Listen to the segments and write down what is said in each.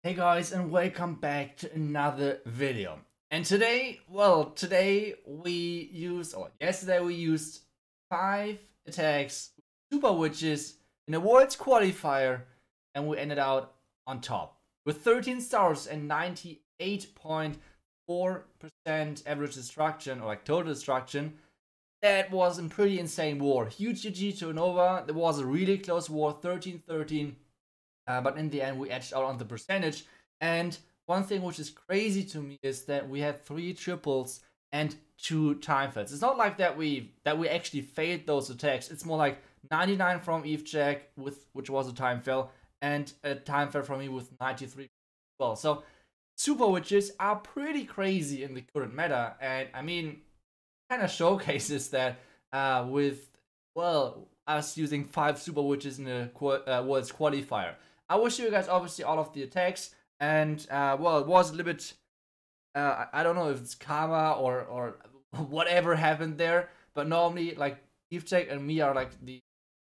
Hey guys, and welcome back to another video. And today we used, or yesterday we used 5 attacks, super witches in a world's qualifier, and we ended out on top with 13 stars and 98.4% average destruction, or like total destruction. That was a pretty insane war. Huge GG to Nova. There was a really close war, 13-13. But in the end, we edged out on the percentage. And one thing which is crazy to me is that we had 3 triples and 2 time fails. It's not like that we actually failed those attacks. It's more like 99 from Eve Jack, which was a time fail, and a time fail from me with 93 as well. So super witches are pretty crazy in the current meta, and I mean, kind of showcases that with us using 5 super witches in the world's qualifier. I will show you guys obviously all of the attacks, and it was a little bit I don't know if it's karma or whatever happened there, but normally like Evecheck and me are like the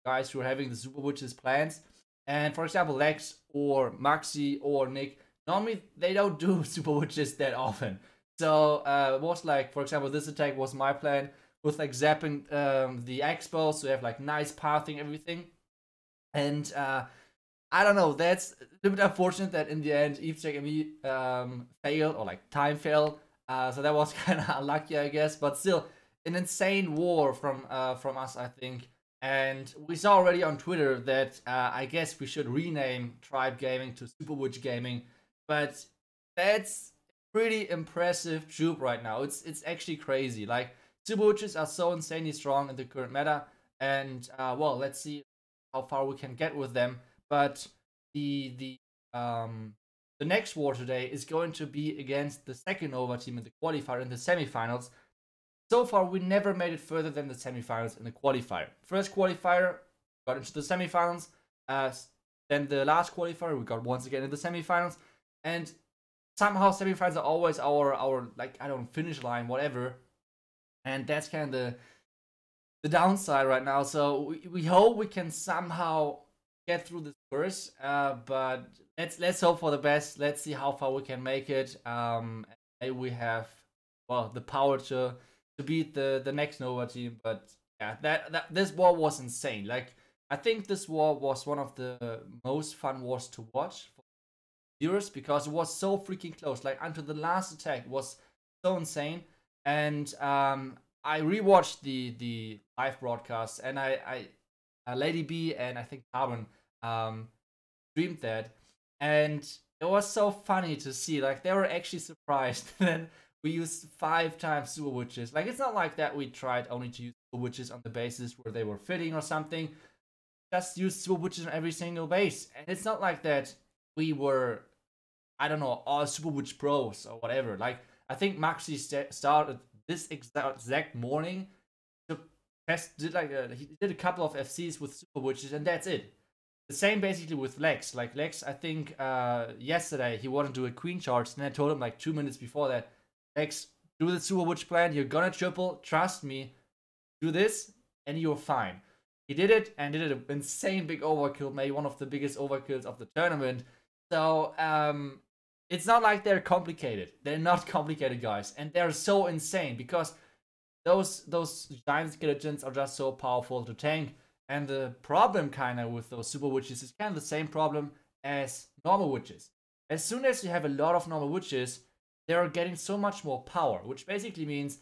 guys who are having the super witches plans, and for example Lex or Maxi or Nick, normally they don't do super witches that often. So it was like, for example, this attack was my plan with like zapping the Expo, so you have like nice pathing everything, and I don't know, that's a little bit unfortunate that in the end Evecheck and me failed, or like time failed. So that was kind of unlucky, I guess, but still an insane war from us, I think. And we saw already on Twitter that I guess we should rename Tribe Gaming to Super Witch Gaming, but that's pretty impressive troop right now. It's actually crazy. Like, Super Witches are so insanely strong in the current meta, and let's see how far we can get with them. But the next war today is going to be against the second Nova team in the qualifier in the semifinals. So far, we never made it further than the semifinals in the qualifier. First qualifier, got into the semifinals. Then the last qualifier, we got once again in the semifinals. And somehow semifinals are always our like, I don't know, finish line, whatever. And that's kind of the downside right now. So we hope we can somehow get through this course, but let's hope for the best. Let's see how far we can make it. Maybe we have the power to beat the next Nova team. But yeah, that this war was insane. Like, I think this war was one of the most fun wars to watch for viewers, because it was so freaking close. Like, until the last attack was so insane. And I rewatched the live broadcast, and I Lady B and I think Carbon streamed that, and it was so funny to see. Like, they were actually surprised that we used 5 times super witches. Like, it's not like that we tried only to use super witches on the bases where they were fitting or something. Just use super witches on every single base, and it's not like that we were, I don't know, all super witch pros or whatever. Like, I think Maxi started this exact morning to test, he did a couple of FCs with super witches, and that's it. The same basically with Lex. Like, Lex, I think yesterday he wanted to do a queen charge, and I told him like 2 minutes before that, Lex, do the super witch plan, you're gonna triple, trust me, do this, and you're fine. He did it, and did an insane big overkill, maybe one of the biggest overkills of the tournament. So it's not like they're complicated. They're not complicated, guys, and they're so insane because those giant skeletons are just so powerful to tank. And the problem kind of with those super witches is kind of the same problem as normal witches. As soon as you have a lot of normal witches, they're getting so much more power, which basically means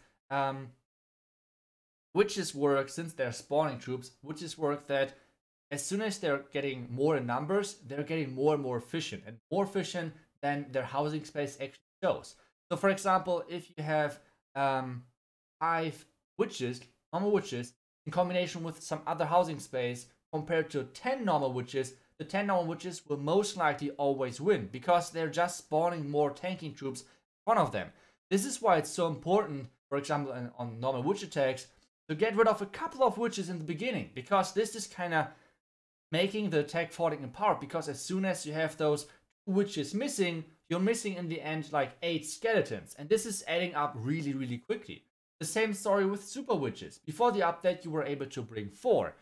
witches work, since they're spawning troops, witches work that as soon as they're getting more in numbers, they're getting more and more efficient, and more efficient than their housing space actually shows. So for example, if you have 5 witches, normal witches, in combination with some other housing space compared to 10 normal witches, the 10 normal witches will most likely always win, because they're just spawning more tanking troops in front of them. This is why it's so important, for example, on normal witch attacks, to get rid of a couple of witches in the beginning, because this is kind of making the attack falling apart, because as soon as you have those witches missing, you're missing in the end like 8 skeletons, and this is adding up really, really quickly. The same story with super witches. Before the update, you were able to bring 4.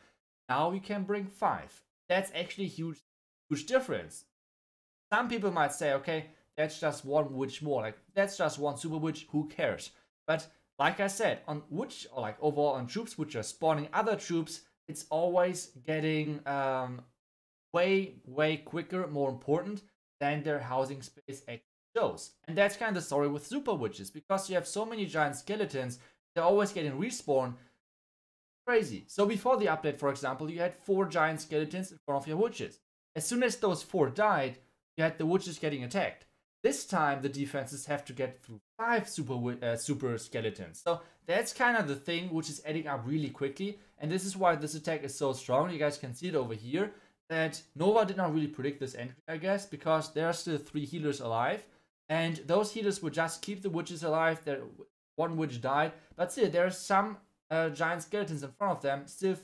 Now you can bring 5. That's actually a huge difference. Some people might say, okay, that's just one witch more, like that's just one super witch, who cares? But like I said, on witch, or like overall on troops which are spawning other troops, it's always getting way quicker, more important than their housing space actually shows. And that's kind of the story with super witches, because you have so many giant skeletons, they're always getting respawned. Crazy. So before the update, for example, you had 4 giant skeletons in front of your witches. As soon as those 4 died, you had the witches getting attacked. This time the defenses have to get through 5 super skeletons. So that's kind of the thing which is adding up really quickly, and this is why this attack is so strong. You guys can see it over here, that Nova did not really predict this entry, I guess, because there are still 3 healers alive, and those healers would just keep the witches alive. There, one witch died, but still there are some giant skeletons in front of them, still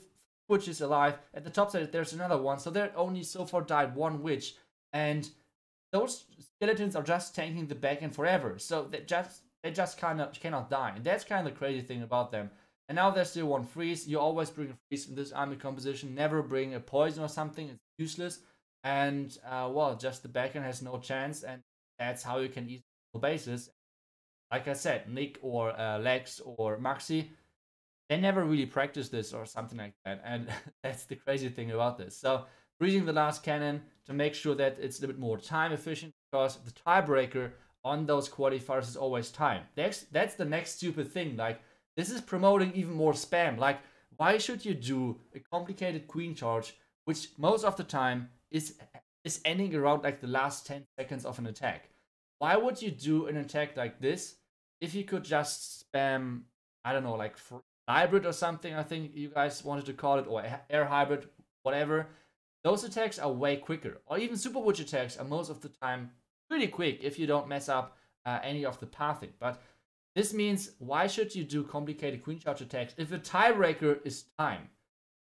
witches alive. At the top side there's another one, so there only so far died 1 witch, and those skeletons are just tanking the back end forever, so they just cannot die, and that's kind of the crazy thing about them. And now there's still 1 freeze. You always bring a freeze in this army composition, never bring a poison or something, it's useless. And well, just the back end has no chance, and that's how you can easily kill bases. Like I said, Nick or Lex or Maxi, they never really practice this or something like that, and that's the crazy thing about this. So freezing the last cannon to make sure that it's a little bit more time efficient, because the tiebreaker on those qualifiers is always time. That's the next stupid thing. Like, this is promoting even more spam. Like, why should you do a complicated queen charge, which most of the time is ending around like the last 10 seconds of an attack? Why would you do an attack like this if you could just spam, I don't know, like hybrid or something, I think you guys wanted to call it, or air hybrid, whatever. Those attacks are way quicker, or even super witch attacks are most of the time pretty quick if you don't mess up any of the pathing. But this means, why should you do complicated queen charge attacks if the tiebreaker is time?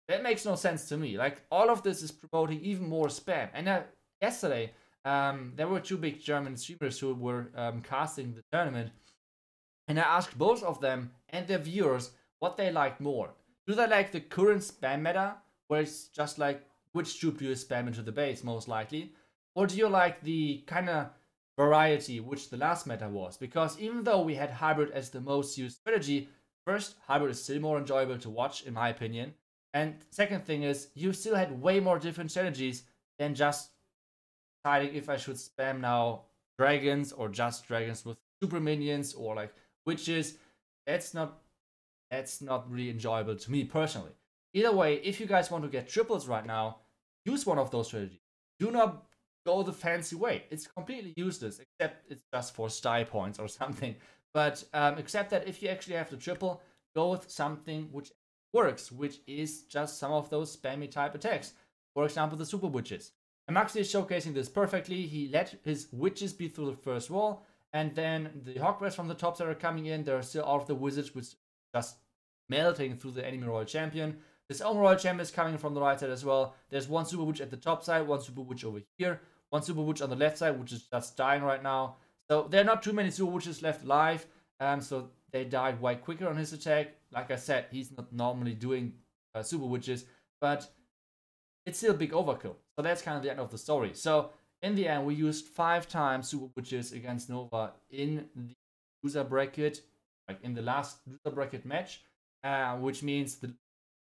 That makes no sense to me. Like, all of this is promoting even more spam. And yesterday, there were 2 big German streamers who were casting the tournament, and I asked both of them and their viewers what they liked more. Do they like the current spam meta, where it's just like, which troop do you spam into the base, most likely? Or do you like the kind of variety which the last meta was? Because even though we had hybrid as the most used strategy, first, hybrid is still more enjoyable to watch, in my opinion. And second thing is, you still had way more different strategies than just deciding if I should spam now dragons or just dragons with super minions, or like witches. That's not really enjoyable to me personally. Either way, if you guys want to get triples right now, use one of those strategies. Do not go the fancy way. It's completely useless, except it's just for style points or something. But except that if you actually have the triple, go with something which works, which is just some of those spammy type attacks. For example, the super witches. And Maxi is showcasing this perfectly. He let his witches be through the first wall, and then the Hogwarts from the top side are coming in. There are still all of the wizards which just melting through the enemy royal champion. This own royal champion is coming from the right side as well. There's 1 super witch at the top side, 1 super witch over here, 1 super witch on the left side, which is just dying right now. So there are not too many super witches left alive, so they died way quicker on his attack. Like I said, he's not normally doing super witches, but it's still a big overkill. So that's kind of the end of the story. So in the end, we used 5 times super witches against Nova in the loser bracket, like in the last loser bracket match, which means the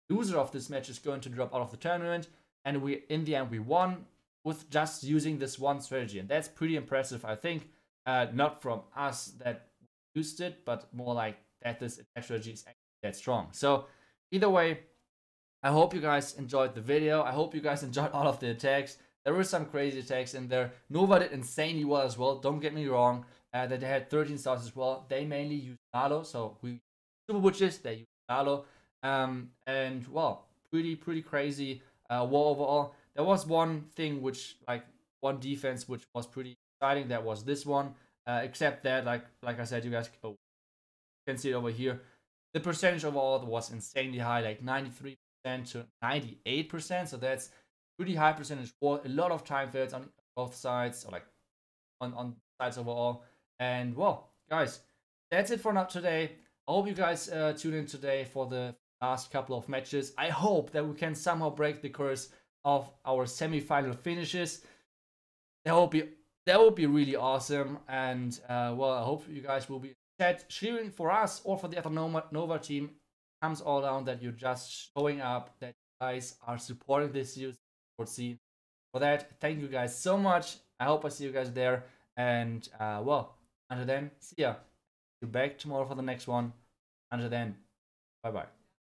loser of this match is going to drop out of the tournament, and in the end we won with just using this one strategy, and that's pretty impressive, I think. Not from us that used it, but more like that this attack strategy is actually that strong. So either way, I hope you guys enjoyed the video. I hope you guys enjoyed all of the attacks. There were some crazy attacks in there. Nova did insanely well as well, don't get me wrong. That they had 13 stars as well. They mainly used Nalo, so we super witches, they used Nalo. And well, pretty crazy war overall. There was one thing which, like, one defense which was pretty exciting. That was this one. Except that, like I said, you guys can see it over here. The percentage overall was insanely high, like 93% to 98%. So that's pretty high percentage war. A lot of time fails on both sides, or like on sides overall. And well, guys, that's it for now today. I hope you guys tune in today for the last couple of matches. I hope that we can somehow break the curse of our semi-final finishes. that would be really awesome. And well, I hope you guys will be in chat cheering for us or for the other Nova team. It comes all down that you're just showing up, that you guys are supporting this youth sport scene. For that, thank you guys so much. I hope I see you guys there. And well, until then, see ya. You're back tomorrow for the next one. Until then, bye bye.